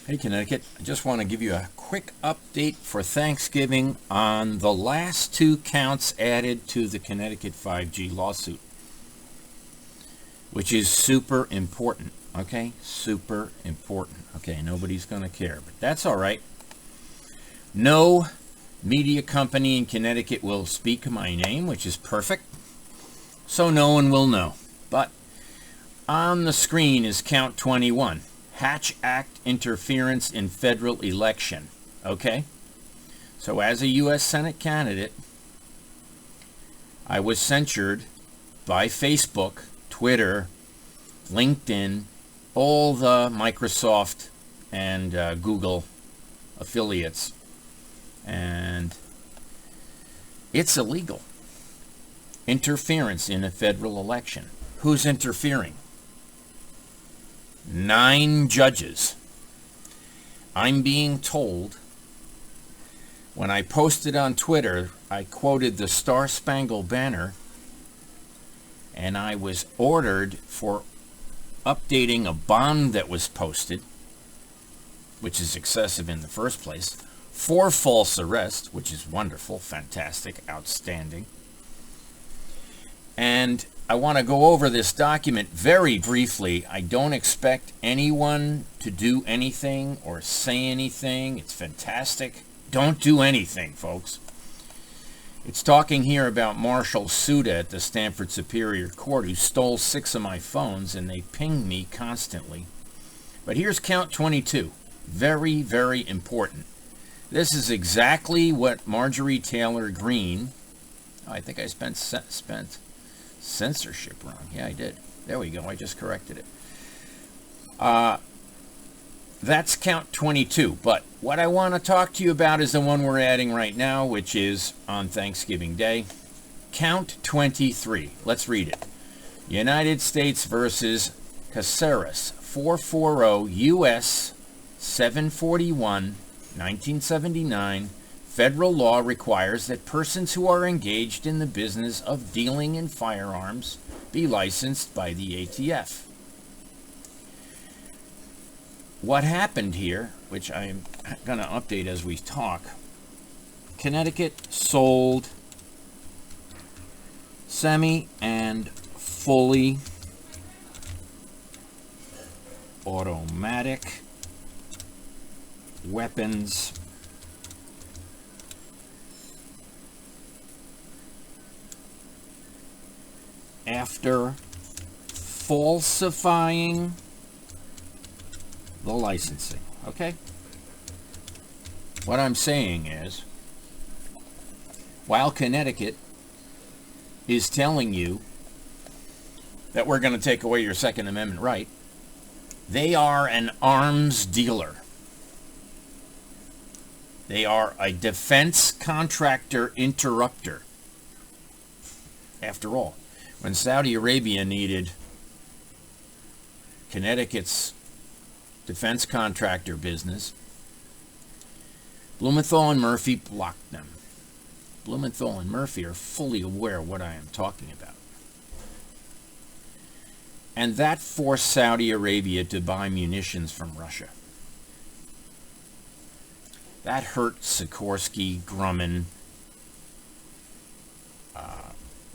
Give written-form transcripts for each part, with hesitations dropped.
Hey Connecticut, I just want to give you a quick update for Thanksgiving on the last 2 counts added to the Connecticut 5G lawsuit, which is super important, okay? Super important. Okay, nobody's going to care, but that's all right. No media company in Connecticut will speak my name, which is perfect, so no one will know. But on the screen is count 21. Hatch Act interference in federal election. Okay? So as a U.S. Senate candidate, I was censured by Facebook, Twitter, LinkedIn, all the Microsoft and Google affiliates. And it's illegal. Interference in a federal election. Who's interfering? 9 judges. I'm being told, when I posted on Twitter, I quoted the Star Spangled Banner, and I was ordered for updating a bond that was posted, which is excessive in the first place, for false arrest, which is wonderful, fantastic, outstanding. And I want to go over this document very briefly. I don't expect anyone to do anything or say anything. It's fantastic. Don't do anything, folks. It's talking here about Marshall Suda at the Stanford Superior Court, who stole 6 of my phones, and they ping me constantly. But here's count 22. Very, very important. This is exactly what Marjorie Taylor Greene, I think I spent censorship wrong. Yeah, I did. There we go. I just corrected it. That's count 22. But what I want to talk to you about is the one we're adding right now, which is on Thanksgiving Day. Count 23. Let's read it. United States versus Caceres 440 U.S. 741, 1979. Federal law requires that persons who are engaged in the business of dealing in firearms be licensed by the ATF. What happened here, which I'm going to update as we talk, Connecticut sold semi and fully automatic weapons after falsifying the licensing. Okay? What I'm saying is, while Connecticut is telling you that we're going to take away your Second Amendment right, they are an arms dealer. They are a defense contractor interrupter. After all, when Saudi Arabia needed Connecticut's defense contractor business, Blumenthal and Murphy blocked them. Blumenthal and Murphy are fully aware of what I am talking about. And that forced Saudi Arabia to buy munitions from Russia. That hurt Sikorsky, Grumman,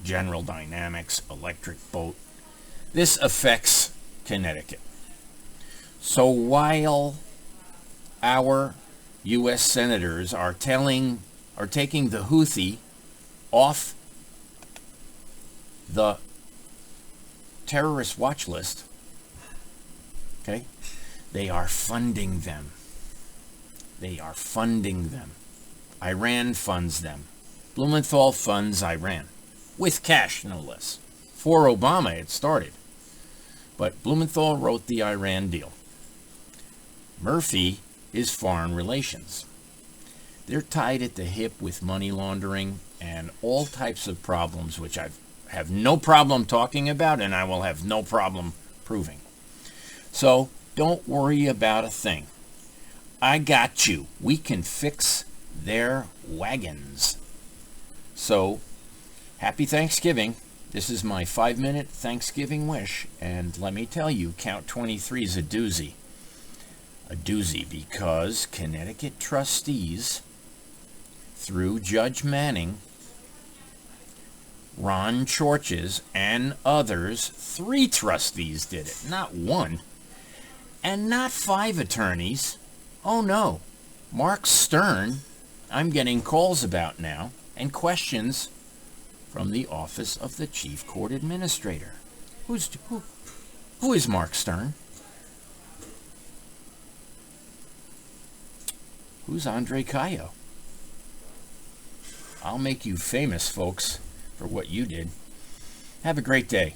General Dynamics, Electric Boat. This affects Connecticut. So while our U.S. senators are taking the Houthi off the terrorist watch list, okay, they are funding them. They are funding them. Iran funds them. Blumenthal funds Iran. With cash, no less. For Obama, it started. But Blumenthal wrote the Iran deal. Murphy is foreign relations. They're tied at the hip with money laundering and all types of problems, which I have no problem talking about and I will have no problem proving. So don't worry about a thing. I got you. We can fix their wagons. So, happy Thanksgiving. This is my 5-minute Thanksgiving wish, and let me tell you, count 23 is a doozy. a doozy because Connecticut trustees, through Judge Manning, Ron Chorches, and others, 3 trustees did it, not 1, and not 5 attorneys. Oh no, Mark Stern, I'm getting calls about now, and questions from the Office of the Chief Court Administrator. Who is Mark Stern? Who's Andre Cayo? I'll make you famous, folks, for what you did. Have a great day.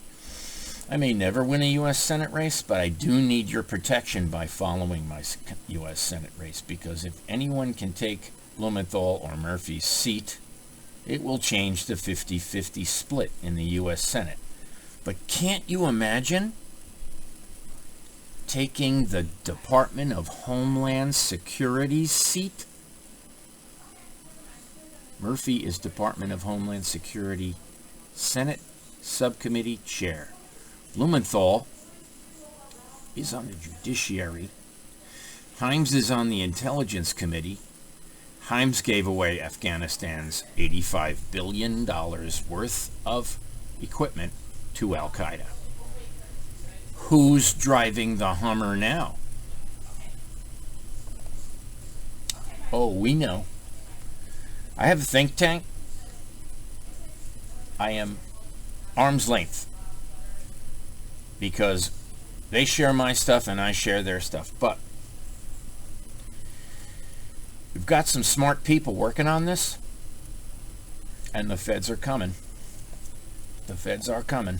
I may never win a U.S. Senate race, but I do need your protection by following my U.S. Senate race, because if anyone can take Blumenthal or Murphy's seat, it will change the 50-50 split in the U.S. Senate. But can't you imagine taking the Department of Homeland Security's seat? Murphy is Department of Homeland Security Senate Subcommittee Chair. Blumenthal is on the Judiciary. Himes is on the Intelligence Committee. Himes gave away Afghanistan's $85 billion worth of equipment to Al-Qaeda. Who's driving the Hummer now? Oh, we know. I have a think tank. I am arm's length because they share my stuff and I share their stuff. But we've got some smart people working on this, and the feds are coming. The feds are coming.